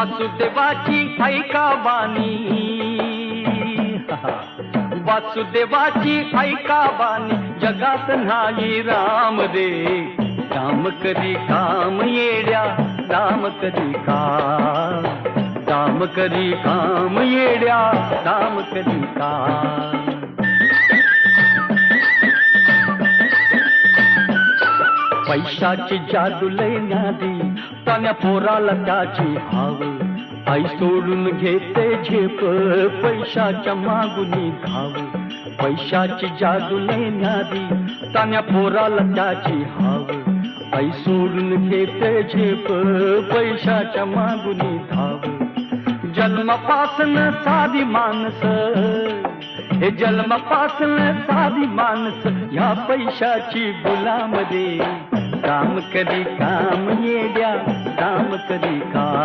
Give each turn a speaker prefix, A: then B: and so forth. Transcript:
A: वासुदेवाची ऐका बानी, वासुदेवाची ऐका बानी, जगात नाही राम रे. राम करी काम येड्या, राम करी काम, राम करी काम येड्या, राम करी काम. पैशाची जादू लय न्यादी, तान्या पोराला त्याची हाव. आई सोडून घेते झेप, पैशाच्या मागुनी धाव. पैशाची जादू लय न्यादी, तान्या पोराला त्याची हाव. आई सोडून घेते झेप, पैशाच्या मागुनी धाव. जन्मापासून साधी माणस, हे जन्मापासून साधी माणस, ह्या पैशाची गुलाम रे. काम करी काम येड्या, काम करी काम.